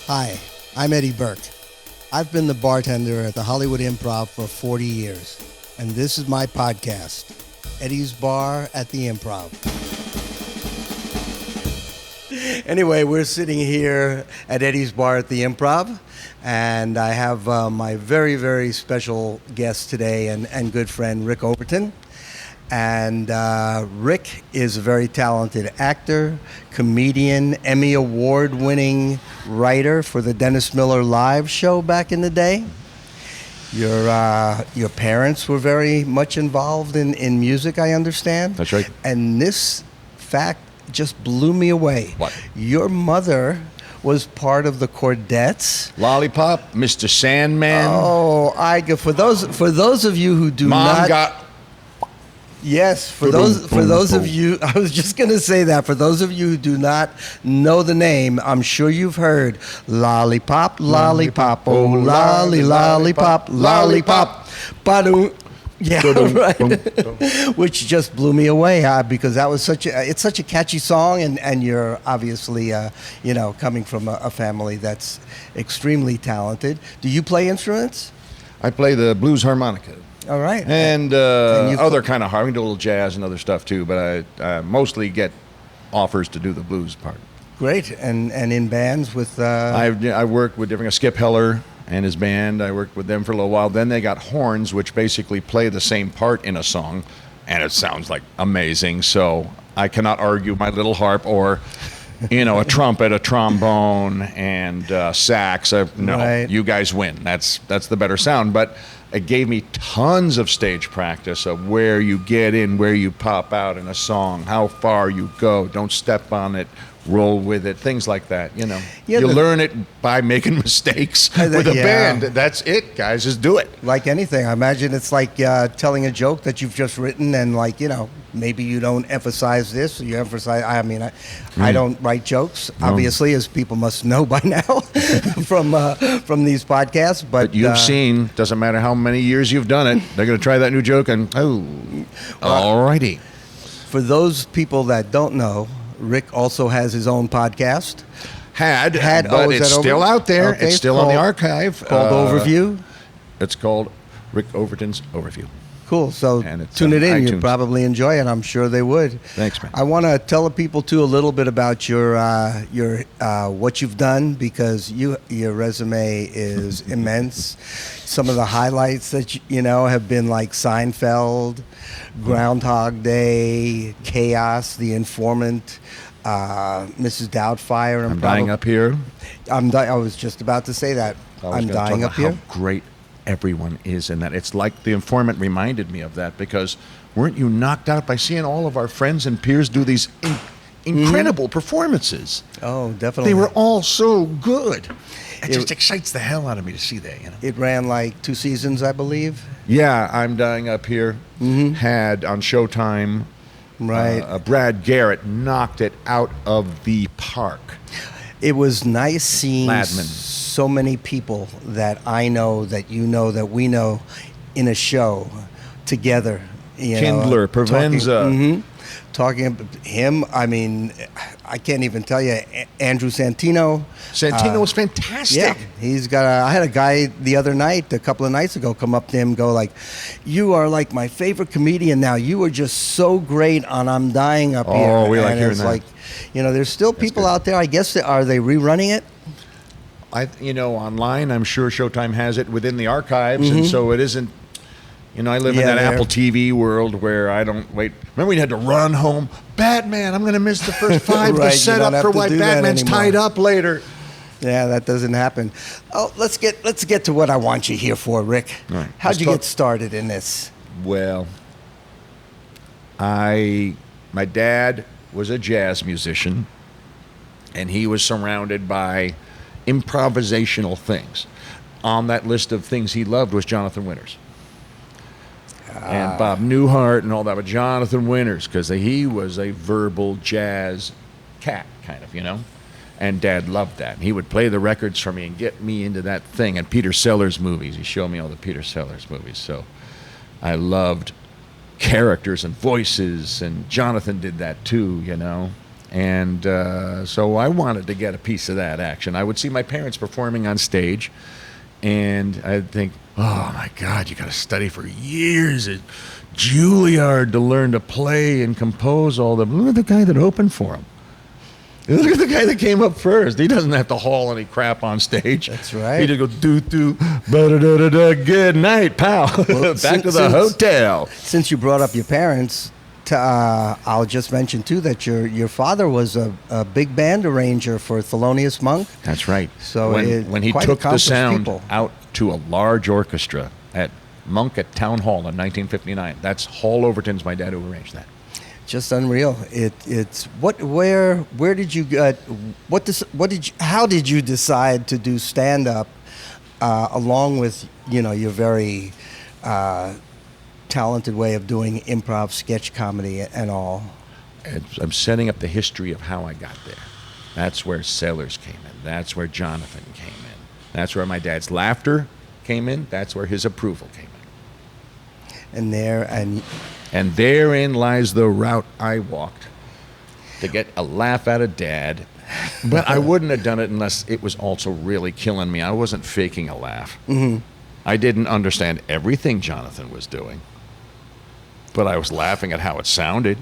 Hi, I'm Eddie Burke. I've been the bartender at the Hollywood Improv for 40 years, and this is my podcast, Eddie's Bar at the Improv. Anyway, we're sitting here at Eddie's Bar at the Improv, and I have my very, very special guest today and good friend, Rick Overton. And Rick is a very talented actor, comedian, Emmy Award-winning writer for the Dennis Miller Live show back in the day. Your parents were very much involved in music, I understand. That's right. And this fact just blew me away. What? Your mother was part of the Chordettes. Lollipop, Mr. Sandman. Oh, for those of you who do Mom not got. Yes, for Boom, those boom. of you, I was just going to say that, for those of you who do not know the name, I'm sure you've heard Lollipop, Lollipop, oh lolly, Lollipop, Lollipop, ba-doom. Yeah, right. Which just blew me away, because that was it's such a catchy song, and you're obviously, coming from a family that's extremely talented. Do you play instruments? I play the blues harmonica. All right. And other kind of harmony, do a little jazz and other stuff too, but I mostly get offers to do the blues part. Great. And in bands with... I worked with Skip Heller and his band. I worked with them for a little while. Then they got horns, which basically play the same part in a song, and it sounds like amazing. So I cannot argue my little harp or... a trumpet, a trombone, and sax. No, right. You guys win. That's the better sound. But it gave me tons of stage practice of where you get in, where you pop out in a song, how far you go. Don't step on it. Roll with it. Things like that. Yeah, you learn it by making mistakes with a band. That's it, guys. Just do it. Like anything. I imagine it's like telling a joke that you've just written, and maybe you don't emphasize this, or you emphasize. I don't write jokes, obviously, as people must know by now from these podcasts. But you've seen. Doesn't matter how many years you've done it. They're going to try that new joke, and alrighty. For those people that don't know, Rick also has his own podcast. But it's still out there. Okay, it's still on the archive. Called Overview? It's called Rick Overton's Overview. Cool. So tune it in. You'll probably enjoy it. I'm sure they would. Thanks, man. I want to tell the people, too, a little bit about your what you've done, because your resume is immense. Some of the highlights that have been like Seinfeld, Groundhog Day, Chaos, The Informant, Mrs. Doubtfire. I'm Dying Up Here. I was just about to say that. I'm Dying Up Here. How great everyone is in that. It's like The Informant reminded me of that, because weren't you knocked out by seeing all of our friends and peers do these incredible performances? Oh, definitely. They were all so good. It just excites the hell out of me to see that. It ran like 2 seasons, I believe. Yeah, I'm Dying Up Here had on Showtime. Right. Brad Garrett knocked it out of the park. It was nice seeing Ladman. So many people that I know, that that we know, in a show together. Kindler, Provenza. Talking about him, I can't even tell you. Andrew Santino. Santino was fantastic. Yeah, he's got. I had a guy a couple of nights ago, come up to him, and go like, "You are like my favorite comedian now. You are just so great on I'm Dying Up Here." Oh, we like hearing it's that. like, there's still people out there. I guess are they rerunning it? Online, I'm sure Showtime has it within the archives, and so it isn't. I live in that Apple TV world where I don't wait. Remember, we had to run home. Batman, I'm going to miss the first 5 Right, to set up for why Batman's tied up later. Yeah, that doesn't happen. Oh, let's get to what I want you here for, Rick. Right. How'd you get started in this? Well, my dad was a jazz musician, and he was surrounded by improvisational things. On that list of things he loved was Jonathan Winters. And Bob Newhart and all that, but Jonathan Winters, because he was a verbal jazz cat, kind of, And Dad loved that. And he would play the records for me and get me into that thing. And Peter Sellers movies. He showed me all the Peter Sellers movies. So I loved characters and voices, and Jonathan did that too, And so I wanted to get a piece of that action. I would see my parents performing on stage, and I'd think, oh my God, you got to study for years at Juilliard to learn to play and compose all the. Look at the guy that opened for him. Look at the guy that came up first. He doesn't have to haul any crap on stage. That's right. He just goes, doo-doo, ba-da-da-da-da, good night, pal. Well, Back to the hotel. Since you brought up your parents, I'll just mention, too, that your father was a big band arranger for Thelonious Monk. That's right. So when he quite took the accomplished sound people. out to a large orchestra at Monk at Town Hall in 1959, that's Hall Overton's my dad who arranged that. Just unreal. It's where did you get how did you decide to do stand up along with your very talented way of doing improv, sketch comedy, and all? I'm setting up the history of how I got there. That's where Sellers came in. That's where Jonathan came in. That's where my dad's laughter came in. That's where his approval came in. And therein lies the route I walked to get a laugh out of Dad. But I wouldn't have done it unless it was also really killing me. I wasn't faking a laugh. Mm-hmm. I didn't understand everything Jonathan was doing, but I was laughing at how it sounded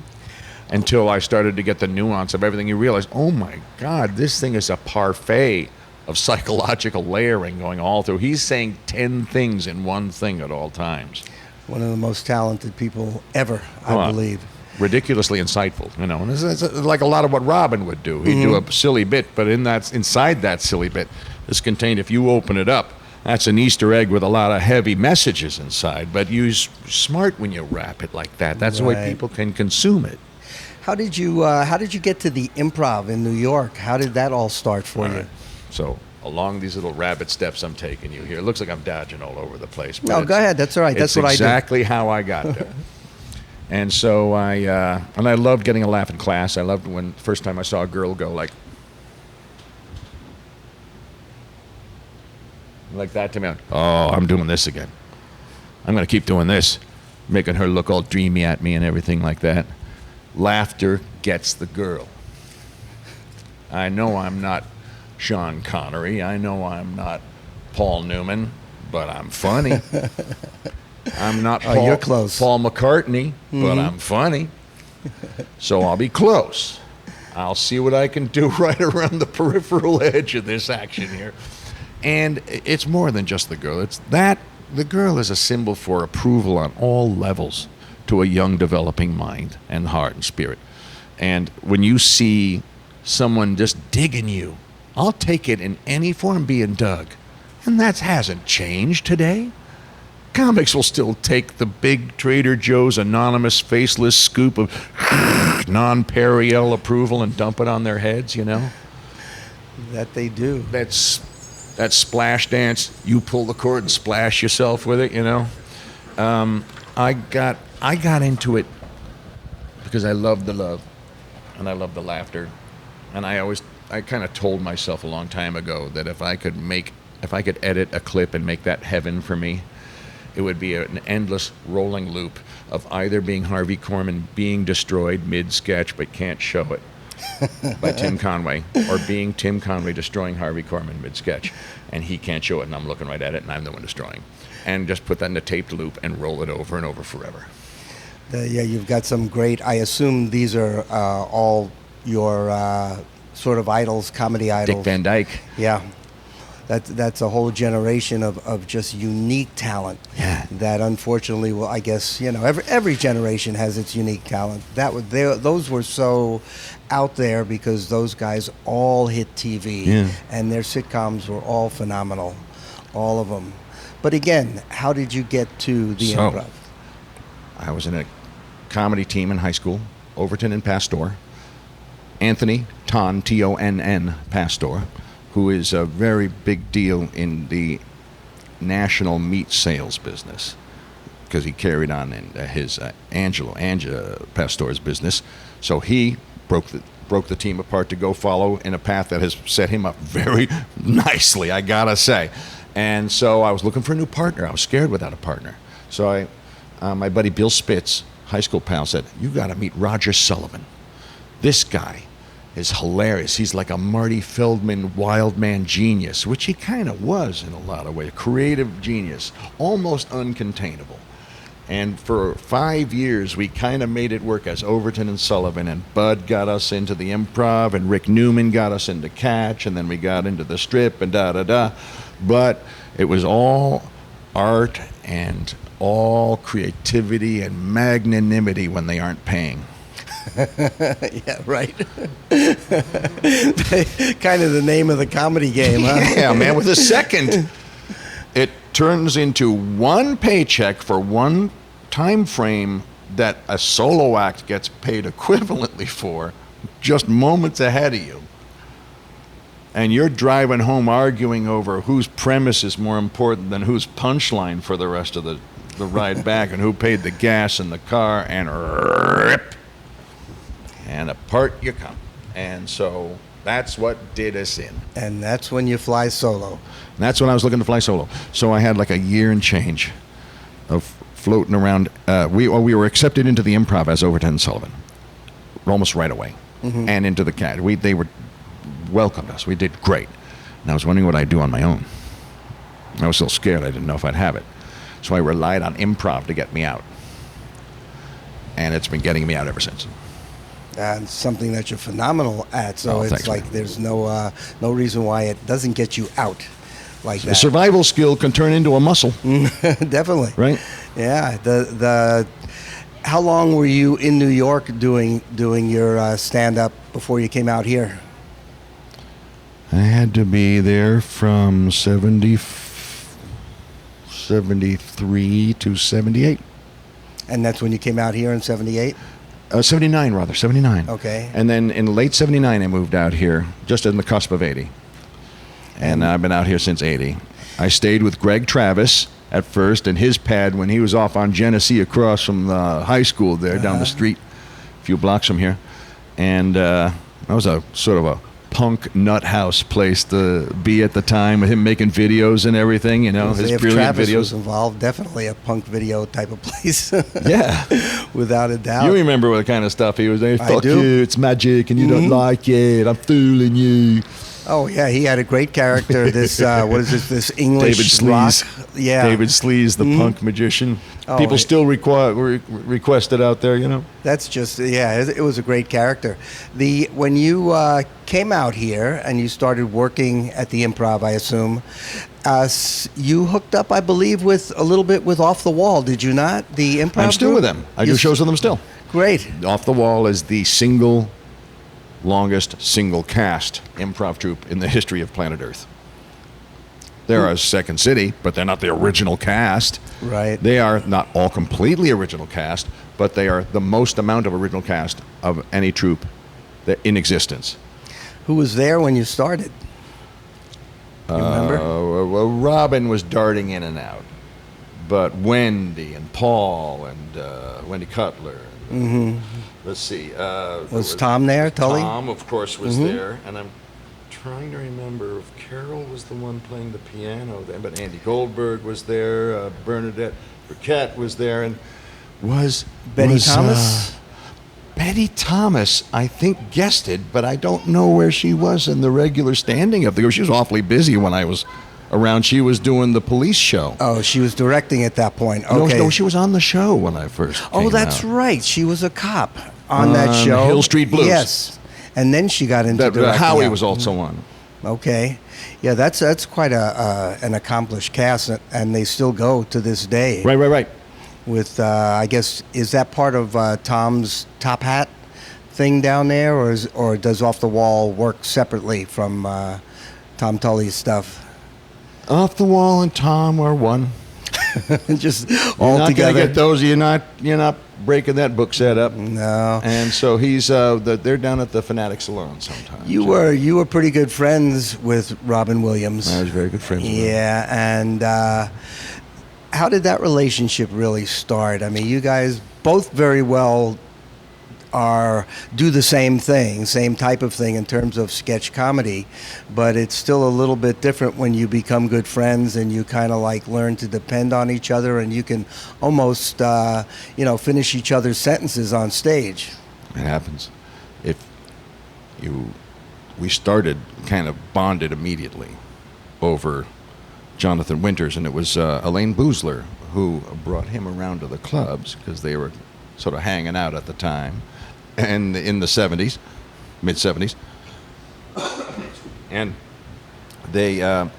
until I started to get the nuance of everything. You realize, oh my God, this thing is a parfait of psychological layering going all through. He's saying 10 things in one thing at all times. One of the most talented people ever, I believe. Ridiculously insightful, and it's like a lot of what Robin would do. He'd do a silly bit, but inside that silly bit is contained, if you open it up, that's an Easter egg with a lot of heavy messages inside. But you're smart when you wrap it like that. That's the way people can consume it. How did you get to the Improv in New York? How did that all start for you? Right. So along these little rabbit steps I'm taking you here, it looks like I'm dodging all over the place. But No, go ahead. That's all right. That's what I do. Exactly how I got there. And so I loved getting a laugh in class. I loved when first time I saw a girl go like that to me. Oh, I'm doing this again. I'm going to keep doing this, making her look all dreamy at me and everything like that. Laughter gets the girl. I know I'm not Sean Connery. I know I'm not Paul Newman, but I'm funny. I'm not you're close. Paul McCartney, but I'm funny. So I'll be close. I'll see what I can do right around the peripheral edge of this action here. And it's more than just the girl. It's that the girl is a symbol for approval on all levels to a young developing mind and heart and spirit. And when you see someone just digging you, I'll take it in any form being dug. And that hasn't changed today. Comics will still take the big Trader Joe's anonymous faceless scoop of non-Periel approval and dump it on their heads, That they do. That splash dance, you pull the cord and splash yourself with it, I got into it because I love the love and I love the laughter. And I kind of told myself a long time ago that if I could edit a clip and make that heaven for me, it would be an endless rolling loop of either being Harvey Korman being destroyed mid-sketch but can't show it by Tim Conway, or being Tim Conway destroying Harvey Korman mid-sketch, and he can't show it, and I'm looking right at it, and I'm the one destroying. And just put that in a taped loop and roll it over and over forever. Yeah, you've got some great, I assume these are all your sort of idols, comedy idols. Dick Van Dyke. Yeah. That's a whole generation of just unique talent. Yeah. That unfortunately, well, I guess every generation has its unique talent. Those were so out there because those guys all hit TV, and their sitcoms were all phenomenal, all of them. But again, how did you get to the Improv? I was in a comedy team in high school, Overton and Pastor. Anthony Tonn, Tonn Pastor, who is a very big deal in the national meat sales business because he carried on in his Angela Pastor's business. So he broke the team apart to go follow in a path that has set him up very nicely, I gotta say. And so I was looking for a new partner. I was scared without a partner. So my buddy Bill Spitz, high school pal, said, "You gotta meet Roger Sullivan. This guy is hilarious. He's like a Marty Feldman wild man genius, which he kind of was in a lot of ways. Creative genius, almost uncontainable. And for 5 years, we kind of made it work as Overton and Sullivan, and Bud got us into the Improv, and Rick Newman got us into Catch, and then we got into the Strip, and da-da-da. But it was all art and all creativity and magnanimity when they aren't paying. Yeah, right. Kind of the name of the comedy game, huh? Yeah, man, with a second. It turns into one paycheck for one time frame that a solo act gets paid equivalently for, just moments ahead of you. And you're driving home arguing over whose premise is more important than whose punchline for the rest of the ride back, and who paid the gas in the car, and rip, and apart you come. And so that's what did us in. And that's when you fly solo. And that's when I was looking to fly solo. So I had like a year and change of floating around. We were accepted into the Improv as Overton and Sullivan almost right away, and into the Cat. They were welcomed us. We did great. And I was wondering what I'd do on my own. I was still scared. I didn't know if I'd have it. So I relied on Improv to get me out. And it's been getting me out ever since. And something that you're phenomenal at, so it's thanks, like man. There's no reason why it doesn't get you out like A that. survival skill can turn into a muscle, Definitely. right? Yeah. How long were you in New York doing your stand-up before you came out here? I had to be there from 73 to 78. And that's when you came out here in 78? 79, rather, 79. Okay. And then in late 79, I moved out here, just on the cusp of 80. And I've been out here since 80. I stayed with Greg Travis at first in his pad when he was off on Genesee across from the high school there, down the street, a few blocks from here. And that was a sort of a punk nut house place to be at the time, with him making videos and everything, his If brilliant Travis videos. was involved, definitely a punk video type of place. Yeah. Without a doubt. You remember what kind of stuff he was doing? Fuck do. you, it's magic, and you don't like it. I'm fooling you. Oh yeah, he had a great character. This what is this? This English David rock? Sleaze. Yeah, David Sleaze, the punk magician. Oh, People it- still request it out there, That's just it was a great character. When you came out here and you started working at the Improv, I assume you hooked up, I believe, with a little bit with Off the Wall. Did you not? The Improv. I'm still group? with them. I do shows with them still. Great. Off the Wall is the longest single cast improv troupe in the history of planet Earth. They're a second city, but they're not the original cast. Right. They are not all completely original cast, but they are the most amount of original cast of any troupe in existence. Who was there when you started? You remember? Well, Robin was darting in and out, but Wendy and Paul and Wendy Cutler. Let's see. Was Tom there, Tully? Tom, of course, was there, and I'm trying to remember if Carol was the one playing the piano then, but Andy Goldberg was there, Bernadette Burkett was there, and Betty Thomas? Betty Thomas, I think, guested, but I don't know where she was in the regular standing of the group. She was awfully busy when I was around. She was doing the police show. Oh, she was directing at that point. Okay. No, she was on the show when I first came That's out. right. She was a cop on that show. Hill Street Blues. Yes. And then she got into That directing. Howie Yeah. was also on. Okay. Yeah, that's quite an accomplished cast, and they still go to this day. Right. With, I guess, is that part of Tom's Top Hat thing down there, or does Off the Wall work separately from Tom Tully's stuff? Off the Wall and Tom are one. Just You're all not together. gonna get those. You're not breaking that book set up. No. And so he's they're down at the Fanatic Salon sometimes. You were pretty good friends with Robin Williams. I was very good friends with him. Yeah, and how did that relationship really start? I mean, you guys both very well do the same thing, same type of thing in terms of sketch comedy, but it's still a little bit different when you become good friends and you kind of like learn to depend on each other, and you can almost finish each other's sentences on stage. It happens. If we started kind of bonded immediately over Jonathan Winters, and it was Elaine Boozler who brought him around to the clubs because they were sort of hanging out at the time, and in the 70s, mid 70s, and they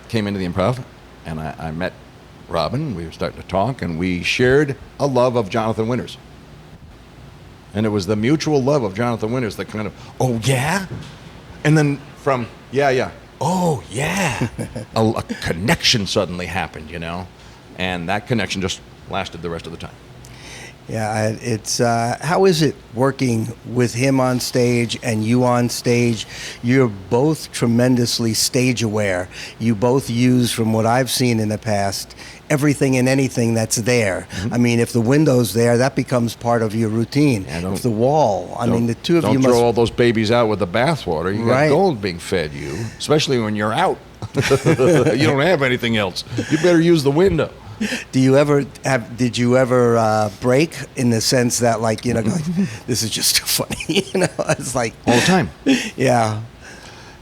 came into the Improv, and I met Robin. We were starting to talk, and we shared a love of Jonathan Winters. And it was the mutual love of Jonathan Winters that kind of, oh, yeah? And then from, yeah, oh, yeah, a connection suddenly happened, you know? And that connection just lasted the rest of the time. Yeah, it's how is it working with him on stage and you on stage? You're both tremendously stage aware. You both use, from what I've seen in the past, everything and anything that's there. Mm-hmm. I mean, if the window's there, that becomes part of your routine. Yeah, if the wall, I mean, the two of you must... Don't throw all those babies out with the bathwater. You got gold being fed you, especially when you're out. You don't have anything else. You better use the window. Did you ever break in the sense that, like, you know, like, this is just too funny, you know? It's like all the time. Yeah.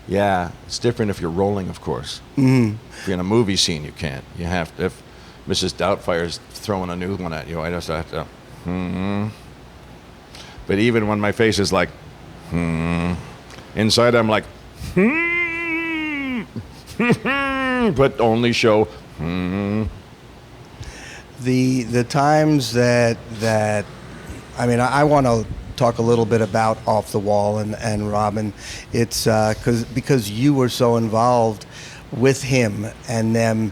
Yeah, it's different if you're rolling, of course. Mm-hmm. If you're in a movie scene, you can't. You have to. If Mrs. Doubtfire's throwing a new one at you, I just have to. But even when my face is like, inside I'm like, but only show. The times that I mean, I want to talk a little bit about Off the Wall and Robin. It's because you were so involved with him and them.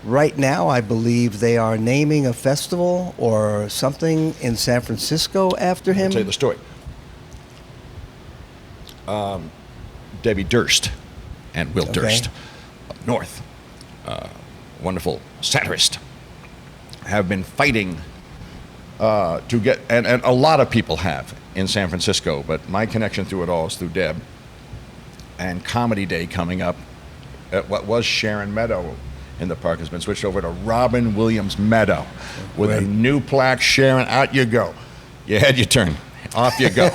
Right now, I believe they are naming a festival or something in San Francisco after him. I'll tell you the story. Debbie Durst and Will Durst up north, wonderful satirist, have been fighting to get, and a lot of people have in San Francisco, but my connection through it all is through Deb. And Comedy Day coming up at what was Sharon Meadow in the park has been switched over to Robin Williams Meadow with a new plaque. Sharon, out you go. You had your turn. Off you go.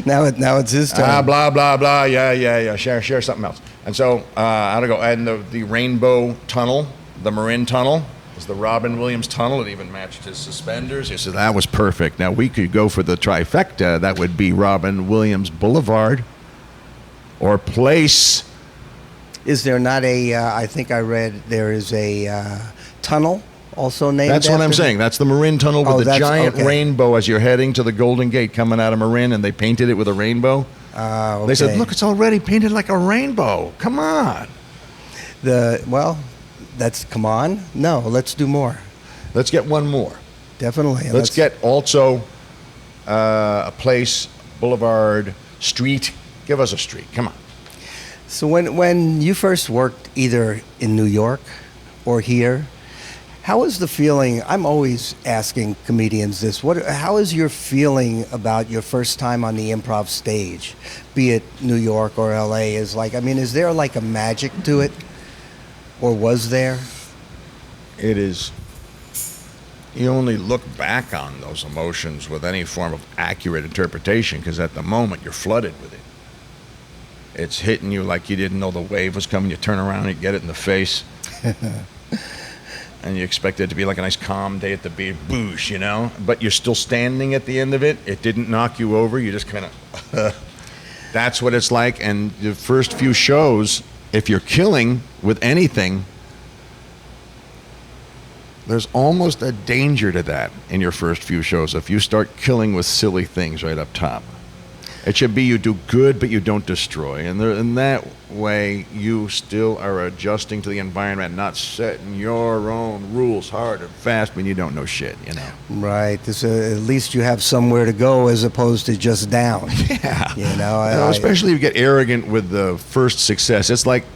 Now it's his turn. Blah, blah, blah. Yeah. Share something else. And so out I go. And the Rainbow Tunnel, the Marin Tunnel, was the Robin Williams Tunnel. It even matched his suspenders. He said, that was perfect. Now, we could go for the trifecta. That would be Robin Williams Boulevard or Place. Is there not I think I read there is a tunnel also named That's what I'm saying. That's the Marin Tunnel with the giant rainbow as you're heading to the Golden Gate coming out of Marin, and they painted it with a rainbow. Okay. They said, look, it's already painted like a rainbow. Come on. Come on. No, let's do more. Let's get one more. Definitely. Let's get also a place, boulevard, street. Give us a street. Come on. So when you first worked either in New York or here, how was the feeling? I'm always asking comedians this. How is your feeling about your first time on the Improv stage, be it New York or LA? Is there like a magic to it? Or was there? It is. You only look back on those emotions with any form of accurate interpretation because at the moment you're flooded with it. It's hitting you like you didn't know the wave was coming. You turn around and you get it in the face. And you expect it to be like a nice calm day at the beach, boosh, you know? But you're still standing at the end of it. It didn't knock you over. You just kind of... That's what it's like. And the first few shows, if you're killing with anything, there's almost a danger to that in your first few shows if you start killing with silly things right up top. It should be you do good, but you don't destroy. And in that way, you still are adjusting to the environment, not setting your own rules hard and fast when you don't know shit, you know? Right. At least you have somewhere to go as opposed to just down. Yeah. You know, especially if you get arrogant with the first success. It's like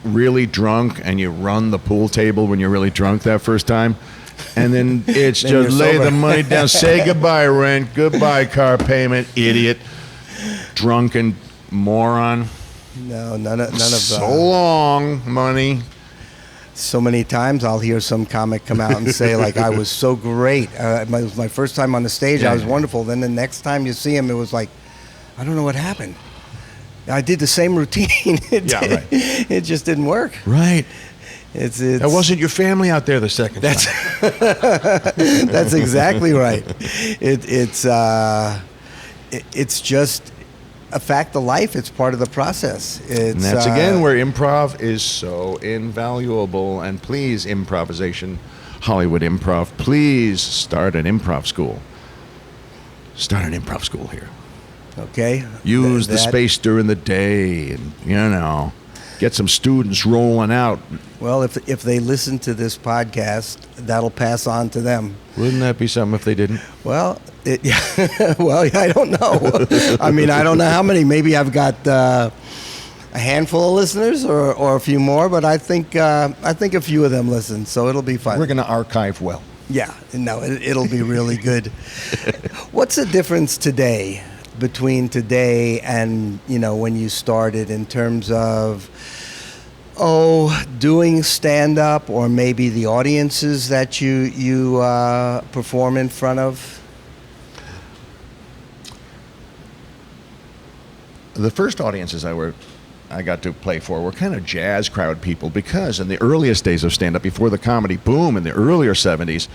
really drunk and you run the pool table when you're really drunk that first time. And then it's then just lay the money down, say goodbye rent, goodbye car payment, idiot. Drunken moron. No, none of so long, money. So many times I'll hear some comic come out and say, like, I was so great. It was my first time on the stage. I was wonderful. Then the next time you see him, it was like, I don't know what happened. I did the same routine. Right. It just didn't work. Right. It's That wasn't your family out there the second time. That's exactly right. It's just a fact of life. It's part of the process. And that's again where improv is so invaluable. And please, improvisation, Hollywood Improv, please start an improv school. Start an improv school here. Okay. Use the space during the day, and get some students rolling out. Well, if they listen to this podcast, that'll pass on to them. Wouldn't that be something if they didn't? Well, well, I don't know. I mean, I don't know how many. Maybe I've got a handful of listeners, or a few more. But I think a few of them listen, so it'll be fun. We're going to archive well. Yeah, no, it'll be really good. What's the difference today between today and when you started in terms of doing stand-up, or maybe the audiences that you perform in front of? The first audiences I got to play for were kind of jazz crowd people, because in the earliest days of stand-up, before the comedy boom in the earlier 70s,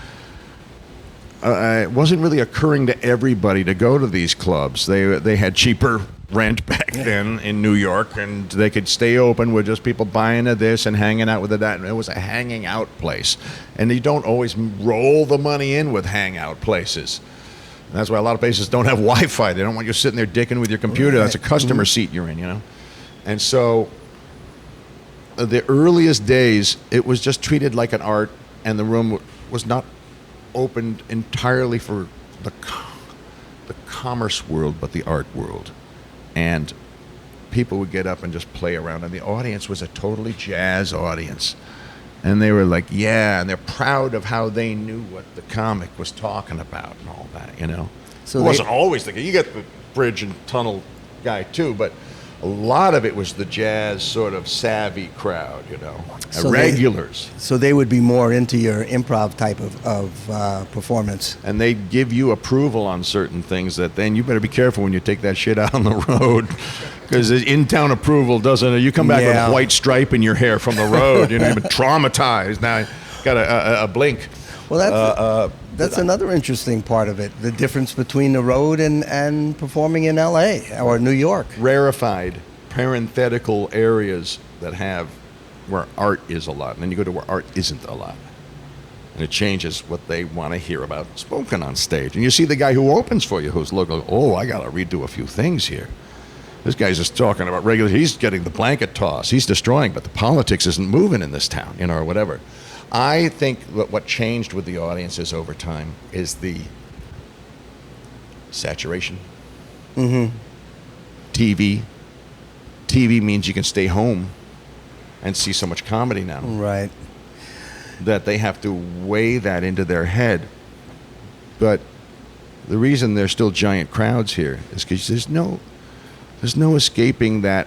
it wasn't really occurring to everybody to go to these clubs. They had cheaper rent back then in New York, and they could stay open with just people buying this and hanging out with that. And it was a hanging out place. And you don't always roll the money in with hangout places. And that's why a lot of places don't have Wi-Fi. They don't want you sitting there dicking with your computer. Right. That's a customer seat you're in, And so the earliest days, it was just treated like an art, and the room was not opened entirely for the commerce world, but the art world. And people would get up and just play around, and the audience was a totally jazz audience. And they were like, yeah, and they're proud of how they knew what the comic was talking about and all that, So it wasn't always you get the bridge and tunnel guy too, but a lot of it was the jazz sort of savvy crowd, So regulars. So they would be more into your improv type of performance. And they'd give you approval on certain things that then you better be careful when you take that shit out on the road, because in-town approval doesn't. You come back with a white stripe in your hair from the road, you've been traumatized. Now got a blink. Well, that's another interesting part of it, the difference between the road and performing in L.A. or New York. Rarefied, parenthetical areas that have where art is a lot, and then you go to where art isn't a lot. And it changes what they want to hear about spoken on stage. And you see the guy who opens for you who's looking, I got to redo a few things here. This guy's just talking about regular, he's getting the blanket toss, he's destroying, but the politics isn't moving in this town, or whatever. I think that what changed with the audiences over time is the saturation. Mm-hmm. TV means you can stay home and see so much comedy now. Right. That they have to weigh that into their head. But the reason there's still giant crowds here is because there's no escaping that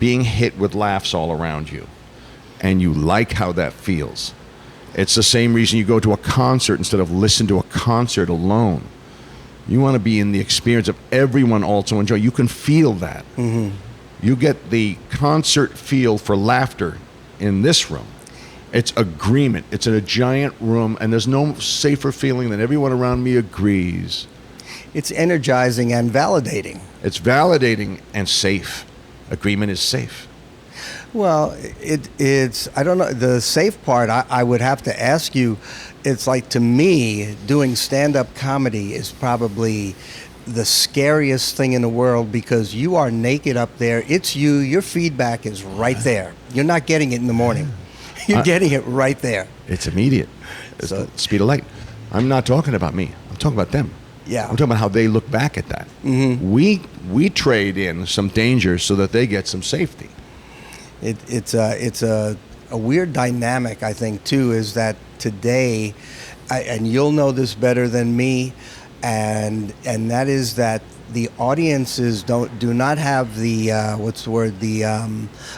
being hit with laughs all around you. And you like how that feels. It's the same reason you go to a concert instead of listen to a concert alone. You want to be in the experience of everyone also enjoy. You can feel that. Mm-hmm. You get the concert feel for laughter in this room. It's agreement. It's in a giant room, and there's no safer feeling than everyone around me agrees. It's energizing and validating. It's validating and safe. Agreement is safe. Well, it's, I don't know, the safe part, I would have to ask you, it's like, to me, doing stand-up comedy is probably the scariest thing in the world, because you are naked up there. It's you. Your feedback is right there. You're not getting it in the morning. You're getting it right there. It's immediate. It's the speed of light. I'm not talking about me. I'm talking about them. Yeah. I'm talking about how they look back at that. Mm-hmm. We trade in some danger so that they get some safety. It's a weird dynamic, I think, too, is that today, and you'll know this better than me, and that is that the audiences do not have the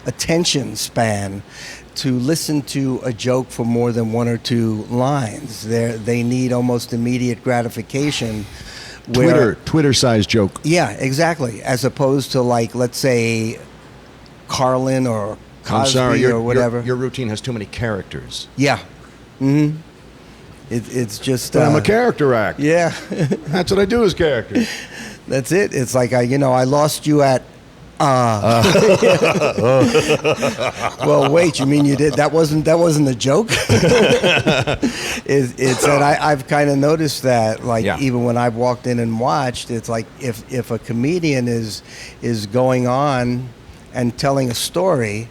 attention span to listen to a joke for more than one or two lines. They need almost immediate gratification. Twitter-sized joke. Yeah, exactly. As opposed to, like, let's say Carlin or Cosby I'm sorry, or whatever. Your routine has too many characters. Yeah. Mm-hmm. It's just. But I'm a character act. Yeah. That's what I do as character. That's it. It's like I lost you at. Well, wait. You mean you did? That wasn't a joke. It's that I've kind of noticed that, like, even when I've walked in and watched, it's like if a comedian is going on and telling a story,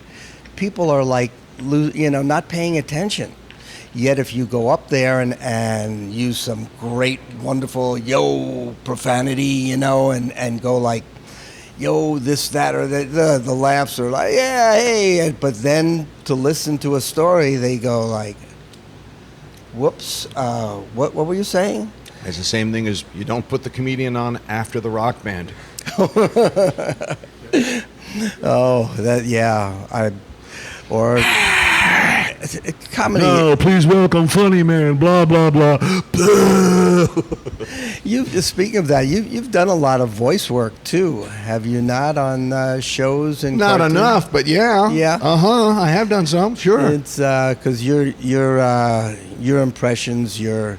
people are like, not paying attention. Yet if you go up there and use some great, wonderful, profanity, and go like, this, that, or the laughs are like, yeah, hey. But then to listen to a story, they go like, whoops, what were you saying? It's the same thing as you don't put the comedian on after the rock band. Oh, or comedy. No, please welcome Funny Man, blah, blah, blah. Speaking of that, you've done a lot of voice work too, have you not, on shows and not cartoons? enough, but yeah. I have done some, sure. It's because your impressions, your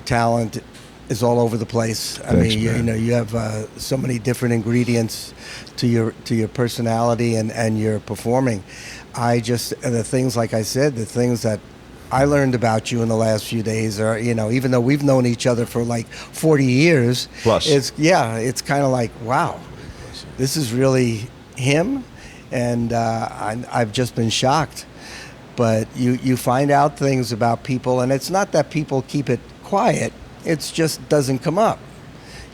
talent is all over the place. Thanks, man. You have so many different ingredients to your personality and your performing. The things, like I said, the things that I learned about you in the last few days are, even though we've known each other for like 40 years, plus, it's kind of like, wow, this is really him, and I've just been shocked. But you find out things about people, and it's not that people keep it quiet; it just doesn't come up.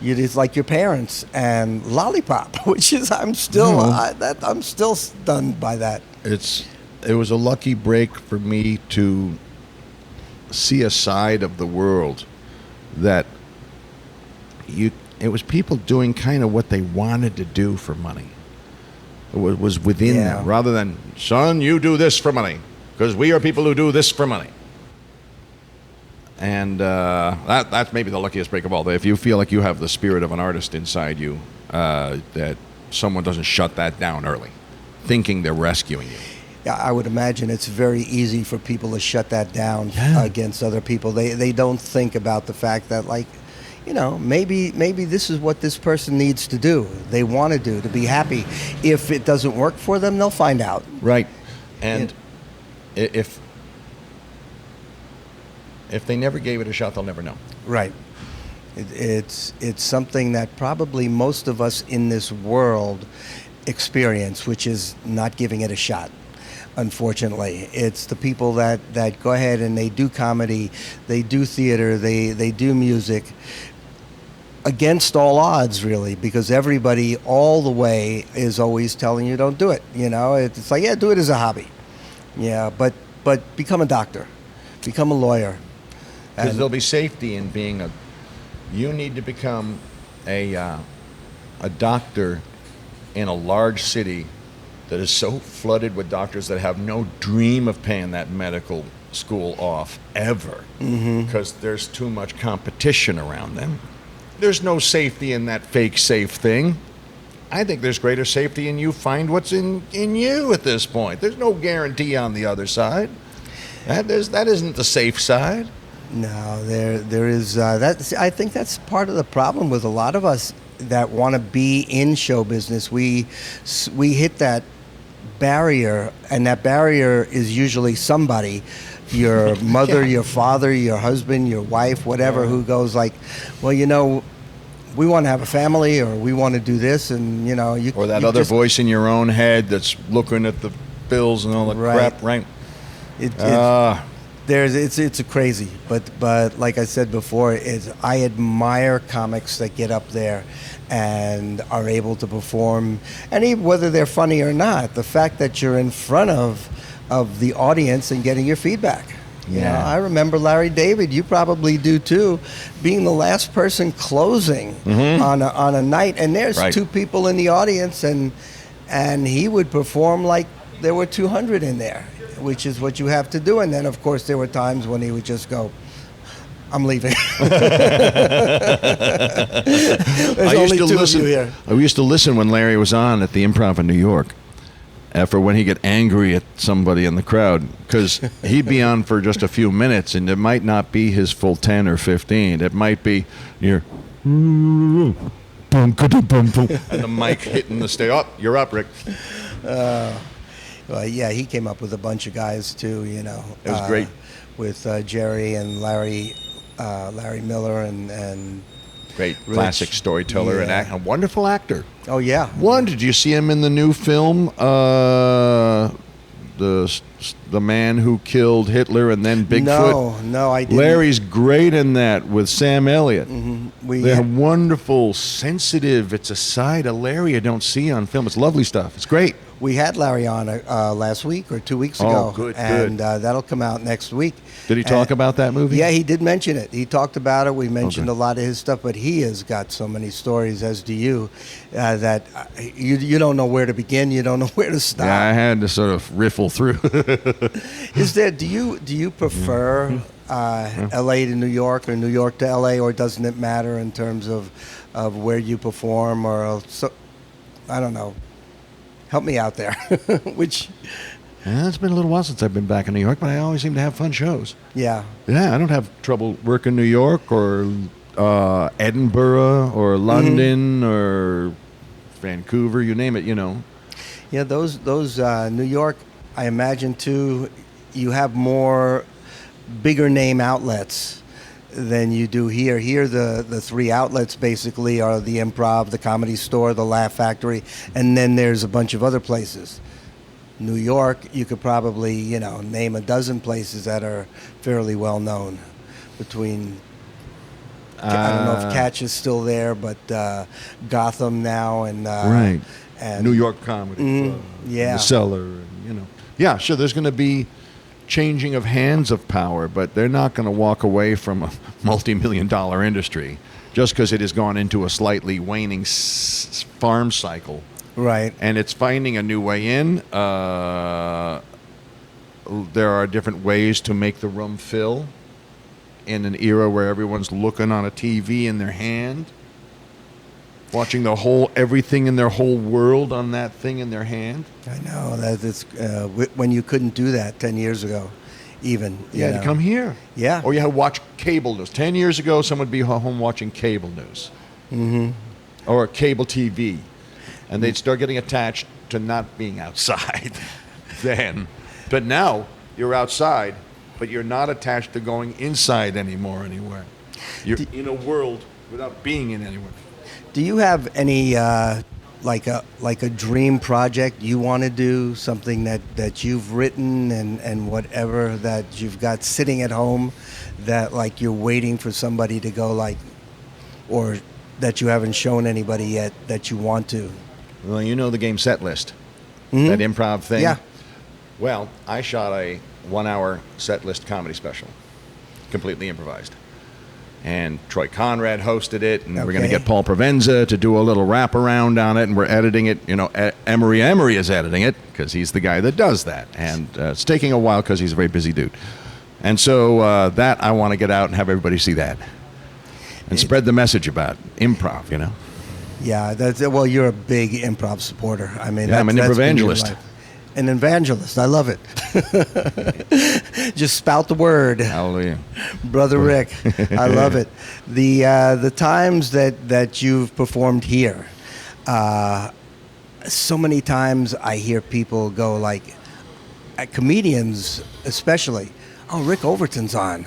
It's like your parents and Lollipop, which is I'm still stunned by that. It was a lucky break for me to see a side of the world that it was people doing kind of what they wanted to do for money. It was within them, rather than, son, you do this for money, because we are people who do this for money. And that's maybe the luckiest break of all. If you feel like you have the spirit of an artist inside you, that someone doesn't shut that down early, thinking they're rescuing you. Yeah, I would imagine it's very easy for people to shut that down against other people. They don't think about the fact that, like, maybe this is what this person needs to do. They want to do to be happy. If it doesn't work for them, they'll find out. Right, and if they never gave it a shot, they'll never know. Right. It's something that probably most of us in this world experience, which is not giving it a shot. Unfortunately, it's the people that go ahead and they do comedy, they do theater, they do music against all odds, really, because everybody all the way is always telling you don't do it. It's like, do it as a hobby. Yeah, but become a doctor, become a lawyer. Because there'll be safety in being you need to become a doctor in a large city that is so flooded with doctors that have no dream of paying that medical school off ever, because there's too much competition around them. There's no safety in that fake safe thing. I think there's greater safety in you find what's in you at this point. There's no guarantee on the other side. That isn't the safe side. No, there is. I think that's part of the problem with a lot of us that want to be in show business. We hit that barrier, and that barrier is usually somebody, your mother, your father, your husband, your wife, whatever, who goes like, well, we want to have a family, or we want to do this, and or that other voice in your own head that's looking at the bills and all the crap, right? It's a crazy, but like I said before, I admire comics that get up there and are able to perform, and even whether they're funny or not, the fact that you're in front of the audience and getting your feedback. I remember Larry David, you probably do too, being the last person closing on a night, and there's two people in the audience, and he would perform like there were 200 in there, which is what you have to do. And then, of course, there were times when he would just go, I'm leaving. I only two of you here. I used to listen when Larry was on at the Improv in New York. For when he get angry at somebody in the crowd, because he'd be on for just a few minutes, and it might not be his full 10 or 15. It might be your and the mic hitting the stage. Oh, you're up, Rick. Well, yeah, he came up with a bunch of guys too. You know, It was great. with Jerry and Larry Miller and Great Rich. classic storyteller and Yeah. a wonderful actor. oh yeah, One, did you see him in the new film, the man who killed Hitler and then Bigfoot? No, I didn't. Larry's great in that with Sam Elliott. We They're wonderful, sensitive. It's a side of Larry I don't see on film. It's lovely stuff. It's great. We had Larry on last week or 2 weeks Oh, ago, good, and good. That'll come out next week. Did he talk about that movie? Yeah, he did mention it. He talked about it. We mentioned Okay. a lot of his stuff, but he has got so many stories, as do you, that you don't know where to begin. You don't know where to stop. Yeah, I had to sort of riffle through. Is there? Do you prefer L.A. to New York or New York to L.A. or doesn't it matter in terms of where you perform or so? I don't know. Help me out there. Which, Yeah, it's been a little while since I've been back in New York, but I always seem to have fun shows. yeah, Yeah, I don't have trouble working New York or Edinburgh or London or Vancouver, you name it, you know. yeah. Those New York, I imagine too. You have more bigger name outlets than you do here. Here, the three outlets basically are the Improv, the Comedy Store, the Laugh Factory, and then there's a bunch of other places. New York, you could probably, name a dozen places that are fairly well known. Between, I don't know if Catch is still there, but Gotham now and Right. and New York Comedy Club, yeah. The Cellar, and. Yeah, sure, there's going to be changing of hands of power, but they're not going to walk away from a multi-million-dollar industry just because it has gone into a slightly waning farm cycle. Right. And it's finding a new way in. There are different ways to make the room fill in an era where everyone's looking on a TV in their hand, watching everything in their whole world on that thing in their hand. I know that it's when you couldn't do that 10 years ago, even. You had to come here. Yeah. Or you had to watch cable news. 10 years ago, someone would be home watching cable news. Mm-hmm. Or cable TV. And they'd start getting attached to not being outside then. But now, you're outside, but you're not attached to going inside anymore anywhere. You're in a world without being in anywhere. Do you have any like a dream project you want to do? Something that you've written and whatever that you've got sitting at home that like you're waiting for somebody to go like, or that you haven't shown anybody yet that you want to? Well, you know the game Set List, that improv thing? Yeah. Well, I shot a 1-hour Set List comedy special, completely improvised. And Troy Conrad hosted it, and we're going to Okay. get Paul Provenza to do a little wraparound on it, and we're editing it. Emery is editing it, because he's the guy that does that. And it's taking a while because he's a very busy dude. And so that, I want to get out and have everybody see that. And spread the message about improv, Yeah, well, you're a big improv supporter. I mean, Yeah, I'm an that's been your evangelist. life. An evangelist. I love it. Just spout the word. Hallelujah. Brother Rick, I love it. The times that you've performed here, so many times I hear people go like, comedians especially, oh, Rick Overton's on.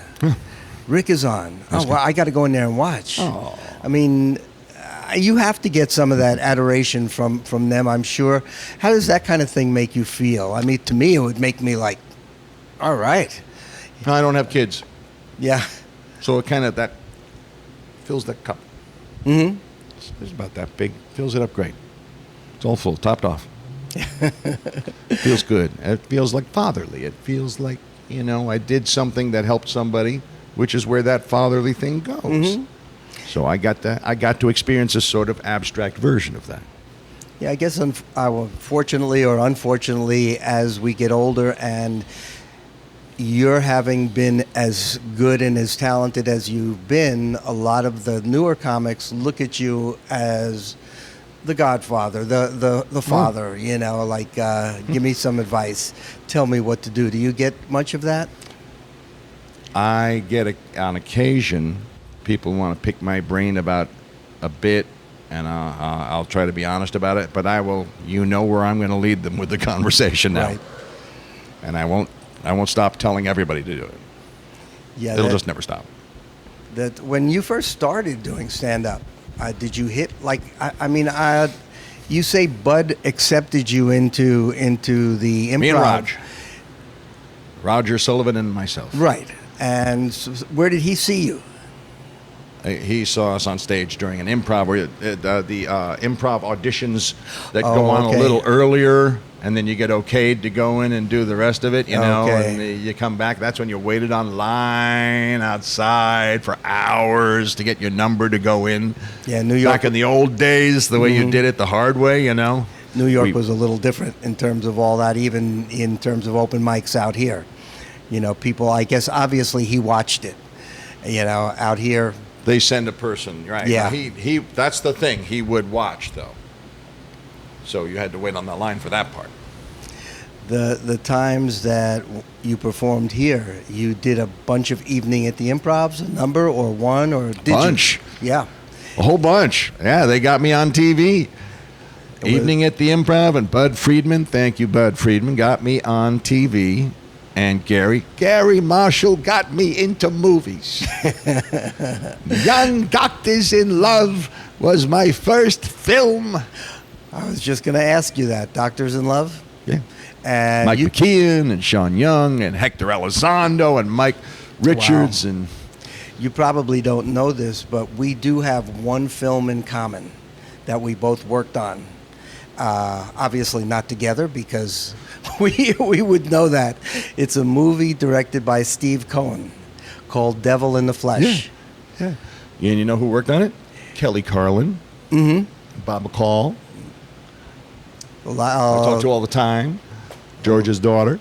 Rick is on. Oh, well, I got to go in there and watch. Oh. I mean, you have to get some of that adoration from them, I'm sure. How does that kind of thing make you feel? I mean, to me, it would make me like, all right. I don't have kids, Yeah. so it kind of that fills that cup. Mm-hmm. It's about that big. Fills it up great. It's all full, topped off. Feels good. It feels like fatherly. It feels like, I did something that helped somebody, which is where that fatherly thing goes. Mm-hmm. So I got to experience a sort of abstract version of that. Yeah, I guess fortunately or unfortunately, as we get older and you're having been as good and as talented as you've been, a lot of the newer comics look at you as the godfather, the father, you know, like, give me some advice, tell me what to do. Do you get much of that? I get on occasion, people want to pick my brain about a bit, and I'll try to be honest about it, but I will, you know where I'm going to lead them with the conversation now. Right. And I won't stop telling everybody to do it. Yeah, It'll just never stop. that when you first started doing stand-up, did you hit, like, you say Bud accepted you into the improv. Me and Raj. Roger Sullivan and myself. Right. And where did he see you? He saw us on stage during an improv, where the improv auditions that go on okay. a little earlier, and then you get okayed to go in and do the rest of it, you know, Okay. and you come back. That's when you waited on line outside for hours to get your number to go in. Yeah, New York. Back in the old days, the way you did it the hard way, you know. New York was a little different in terms of all that, even in terms of open mics out here. You know, people, I guess, obviously he watched it. You know, out here. They send a person, right? Yeah. He that's the thing. He would watch, though. So you had to wait on the line for that part. The times that you performed here, you did a bunch of Evening at the Improvs, a number or one, or did Bunch. you? Yeah. A whole bunch. Yeah, they got me on TV. Evening at the Improv, and Bud Friedman, thank you, Bud Friedman, got me on TV. And Gary Marshall got me into movies. Young Doctors in Love was my first film. I was just going to ask you that. Doctors in Love? Yeah. And Mike McKeon and Sean Young and Hector Elizondo and Mike Richards. Wow. And you probably don't know this, but we do have one film in common that we both worked on. Obviously not together, because we would know that. It's a movie directed by Steve Cohen called Devil in the Flesh. Yeah. And you know who worked on it? Kelly Carlin. Bob McCall. I talk to all the time. George's daughter.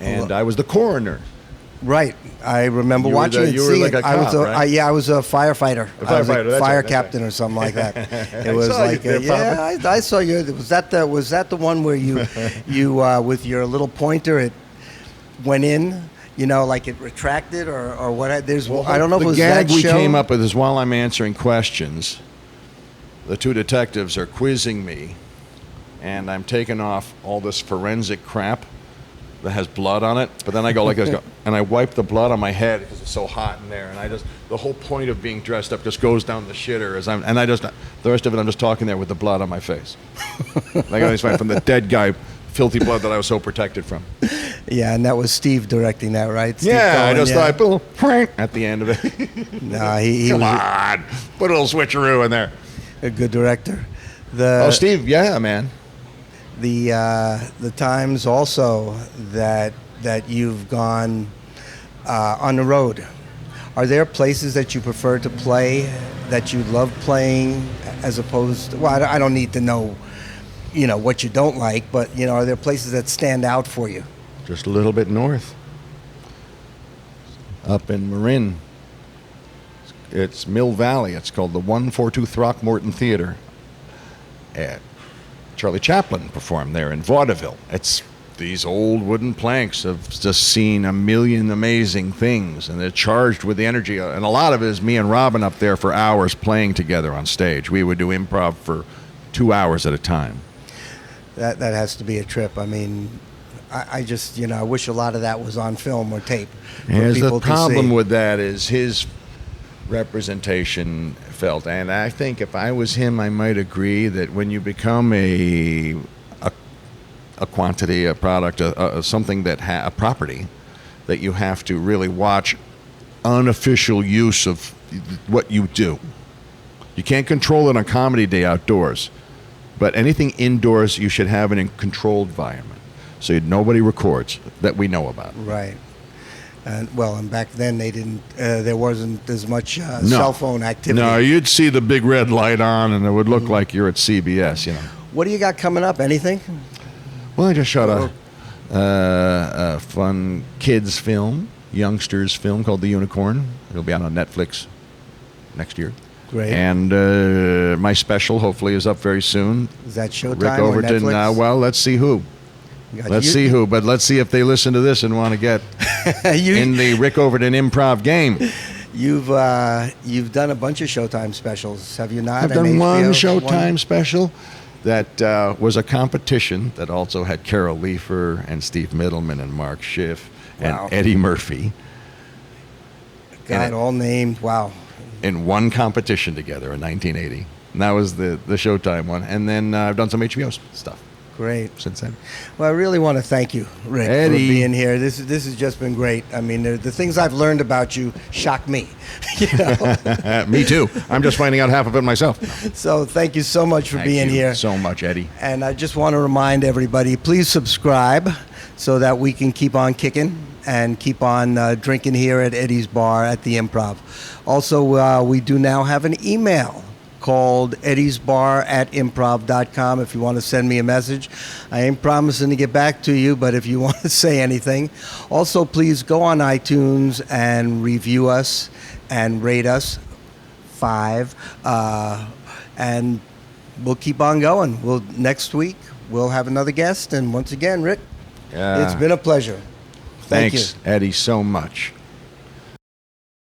And I was the coroner. Right. I remember You were watching the- it. you were seeing like it. a I was cop, right? I was a firefighter. A I was firefighter, a that's fire right, that's captain right. or something like that. It I was saw you like, there, I saw you. Was that the one where you with your little pointer, it went in? You know, like it retracted or what? There's I don't know if it was the gag that we show. came up with is, while I'm answering questions, the two detectives are quizzing me, and I'm taking off all this forensic crap that has blood on it. But then I go like this, and I wipe the blood on my head because it's so hot in there, and the whole point of being dressed up just goes down the shitter the rest of it I'm just talking there with the blood on my face. Like I was from the dead guy, filthy blood that I was so protected from. Yeah, and that was Steve directing that, right? Steve Yeah, I Cohen, just yeah. thought, boom, at the end of it. Nah, he Come was on, put a little switcheroo in there. a good director. Oh, Steve, yeah, man. The times also that you've gone on the road, are there places that you prefer to play, that you love playing, as opposed to, well, I don't need to know, you know, what you don't like, but, you know, are there places that stand out for you? Just a little bit north. Up in Marin. It's Mill Valley. It's called the 142 Throckmorton Theater. Charlie Chaplin performed there in vaudeville. It's these old wooden planks have just seen a million amazing things, and they're charged with the energy. And a lot of it is me and Robin up there for hours playing together on stage. We would do improv for 2 hours at a time. That has to be a trip. I mean, I just, you know, I wish a lot of that was on film or tape for Here's people the problem to see. with that is his representation felt, and I think if I was him, I might agree that when you become a quantity, a product, something that a property, that you have to really watch unofficial use of what you do. You can't control it on Comedy Day outdoors, but anything indoors you should have in a controlled environment, so nobody records that we know about. Right. And back then they didn't. There wasn't as much cell phone activity. No, you'd see the big red light on, and it would look like you're at CBS. You know. What do you got coming up? Anything? Well, I just shot a fun kids film, youngsters film called The Unicorn. It'll be out on Netflix next year. Great. And my special hopefully is up very soon. Is that Showtime Rick or Overton. Netflix? Well, let's see who. Let's see who. But let's see if they listen to this and want to get in the Rick Overton improv game. You've done a bunch of Showtime specials, have you not? I've And done one HBO, Showtime special that was a competition that also had Carol Leifer and Steve Middleman and Mark Schiff Wow. and Eddie Murphy. God, all named. Wow. In one competition together in 1980. And that was the Showtime one. And then I've done some HBO stuff Great. since then. Well, I really want to thank you, Rick, Eddie. for being here. This has just been great. I mean, the things I've learned about you shock me. You know? Me too. I'm just finding out half of it myself. So thank you so much for Thank being you here. so much, Eddie. And I just want to remind everybody, please subscribe so that we can keep on kicking and keep on drinking here at Eddie's Bar at the Improv. Also, we do now have an email called eddiesbar@improv.com if you want to send me a message. I ain't promising to get back to you, but if you want to say anything. Also, please go on iTunes and review us and rate us 5. And we'll keep on going. Next week, we'll have another guest. And once again, Rick, it's been a pleasure. Thank you. Thanks, Eddie, so much.